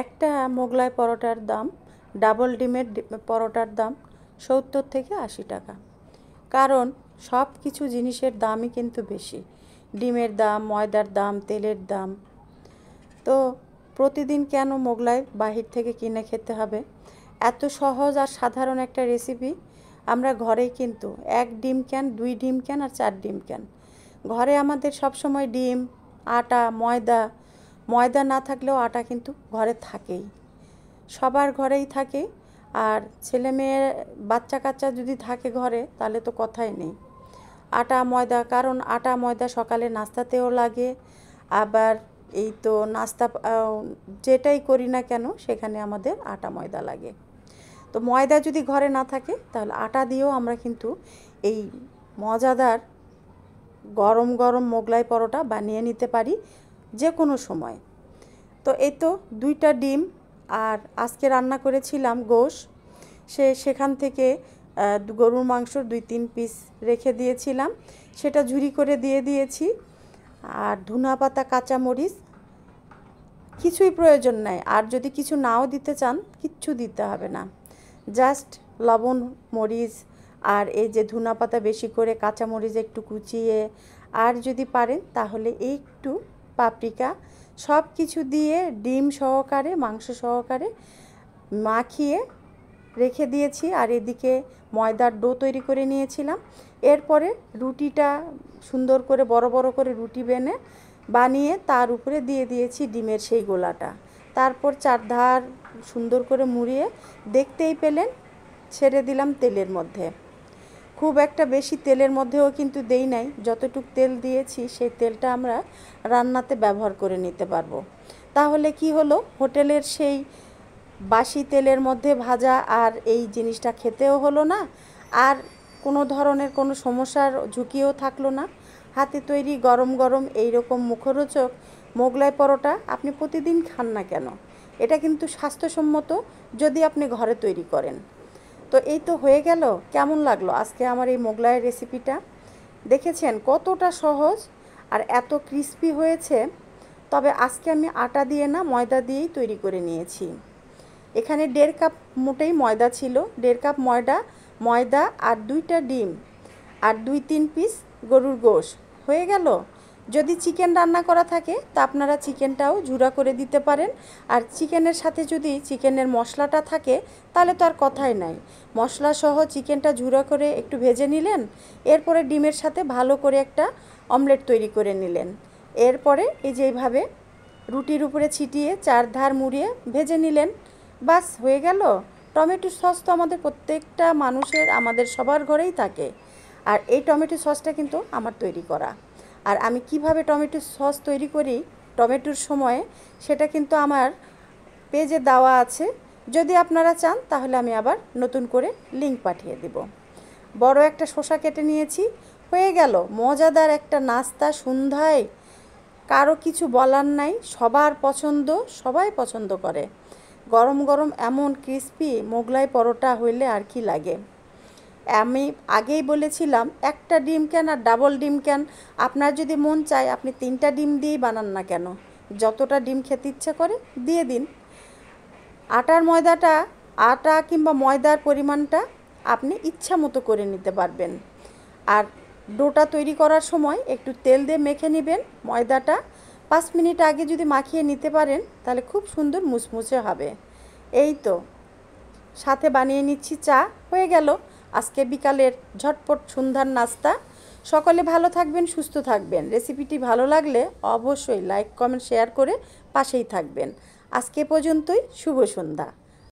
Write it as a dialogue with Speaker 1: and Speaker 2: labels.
Speaker 1: একটা মোগলাই পরোটার দাম, ডাবল ডিমের পরোটার দাম 70 থেকে 80 টাকা। কারণ সব কিছু জিনিসের দামই কিন্তু বেশি। ডিমের দাম, ময়দার দাম, তেলের দাম। তো প্রতিদিন কেন মোগলাই বাহির থেকে কিনে খেতে হবে? এত সহজ আর সাধারণ একটা রেসিপি আমরা ঘরেই কিন্তু 1 ডিম ক্যান, 2 ডিম ক্যান আর 4 ডিম ক্যান। ঘরে আমাদের সবসময় ডিম, আটা, ময়দা না থাকলেও আটা কিন্তু ঘরে থাকেই, সবার ঘরেই থাকে। আর ছেলে মেয়ে, বাচ্চা কাচ্চা যদি থাকে ঘরে তাহলে তো কথাই নেই। আটা ময়দা, কারণ আটা ময়দা সকালে নাস্তাতেও লাগে, আবার এই তো নাস্তা যেটাই করি না কেন সেখানে আমাদের আটা ময়দা লাগে। তো ময়দা যদি ঘরে না থাকে তাহলে আটা দিয়েও আমরা কিন্তু এই মজাদার গরম গরম মোগলাই পরোটা বানিয়ে নিতে পারি যে কোনো সময়। তো এই তো 2টা ডিম, আর আজকে রান্না করেছিলাম গোশ, সেখান থেকে গরুর মাংসর 2-3 পিস রেখে দিয়েছিলাম, সেটা ঝুরি করে দিয়ে দিয়েছি। আর ধনিয়া পাতা, কাঁচামরিচ কিছুই প্রয়োজন নাই। আর যদি কিছু নাও দিতে চান, কিচ্ছু দিতে হবে না, জাস্ট লবণ, মরিচ আর এই যে ধনিয়া পাতা বেশি করে, কাঁচামরিচ একটু কুচিয়ে, আর যদি পারেন তাহলে একটু পাপরিকা, সব কিছু দিয়ে ডিম সহকারে, মাংস সহকারে মাখিয়ে রেখে দিয়েছি। আর এদিকে ময়দার ডো তৈরি করে নিয়েছিলাম। এরপরে রুটিটা সুন্দর করে বড় বড় করে রুটি বানিয়ে তার উপরে দিয়ে দিয়েছি ডিমের সেই গোলাটা। তারপর চারধার সুন্দর করে মুড়িয়ে দেখতেই পেলেন ছেড়ে দিলাম তেলের মধ্যে। খুব একটা বেশি তেলের মধ্যেও কিন্তু দেই নাই, যতটুকু তেল দিয়েছি সেই তেলটা আমরা রান্নাতে ব্যবহার করে নিতে পারবো। তাহলে কি হলো, হোটেলের সেই বাসি তেলের মধ্যে ভাজা আর এই জিনিসটা খেতেও হলো না, আর কোনো ধরনের কোনো সমস্যার ঝুঁকিও থাকলো না। হাতে তৈরি গরম গরম এইরকম মুখরোচক মোগলাই পরোটা আপনি প্রতিদিন খান না কেন, এটা কিন্তু স্বাস্থ্যসম্মত যদি আপনি ঘরে তৈরি করেন। তো এই তো হয়ে গেল। কেমন লাগলো আজকে আমার এই মোগলাইয়ের রেসিপিটা? দেখেছেন কতটা সহজ আর এত ক্রিস্পি হয়েছে। তবে আজকে আমি আটা দিয়ে না, ময়দা দিয়েই তৈরি করে নিয়েছি। এখানে 1.5 কাপ মোটেই ময়দা ছিল, 1.5 কাপ ময়দা আর 2টা ডিম আর 2-3 পিস গরুর গোশ হয়ে গেল। যদি চিকেন রান্না করা থাকে তা আপনারা চিকেনটাও ঝুরা করে দিতে পারেন। আর চিকেনের সাথে যদি চিকেনের মশলাটা থাকে তাহলে তো আর কথাই নাই, মশলা সহ চিকেনটা ঝুরা করে একটু ভেজে নিলেন। এরপরে ডিমের সাথে ভালো করে একটা অমলেট তৈরি করে নিলেন। এরপরে এই যে এইভাবে রুটির উপরে ছিটিয়ে চারধার মুড়িয়ে ভেজে নিলেন, বাস হয়ে গেল। টমেটো সস তো আমাদের প্রত্যেকটা মানুষের, আমাদের সবার ঘরেই থাকে। আর এই টমেটো সসটা কিন্তু আমার তৈরি করা। আর আমি কিভাবে টমেটো সস তৈরি করি টমেটোর সময়ে, সেটা কিন্তু আমার পেজে দেওয়া আছে। যদি আপনারা চান তাহলে আমি আবার নতুন করে লিংক পাঠিয়ে দেব। বড় একটা শসা কেটে নিয়েছি। হয়ে গেল মজাদার একটা নাস্তা সন্ধ্যায়। কারো কিছু বলার নাই, সবার পছন্দ, সবাই পছন্দ করে। গরম গরম এমন ক্রিস্পি মোগলাই পরোটা হইলে আর কি লাগে। আমি আগেই বলেছিলাম, একটা ডিম ক্যান আর ডাবল ডিম ক্যান, আপনার যদি মন চায় আপনি 3টা ডিম দিয়েই বানান না কেন, যতটা ডিম খেতে ইচ্ছে করে দিয়ে দিন। আটা কিংবা ময়দার পরিমাণটা আপনি ইচ্ছা মতো করে নিতে পারবেন। আর ডোটা তৈরি করার সময় একটু তেল দিয়ে মেখে নেবেন। ময়দাটা 5 মিনিট আগে যদি মাখিয়ে নিতে পারেন তাহলে খুব সুন্দর মুচমুচে হবে। এই তো সাথে বানিয়ে নিচ্ছি চা। হয়ে গেল আজকে বিকালের ঝটপট সন্ধ্যার নাস্তা। সকলে ভালো থাকবেন, সুস্থ থাকবেন। রেসিপিটি ভালো লাগলে অবশ্যই লাইক, কমেন্ট, শেয়ার করে পাশেই থাকবেন। আজকে পর্যন্তই। শুভ সন্ধ্যা।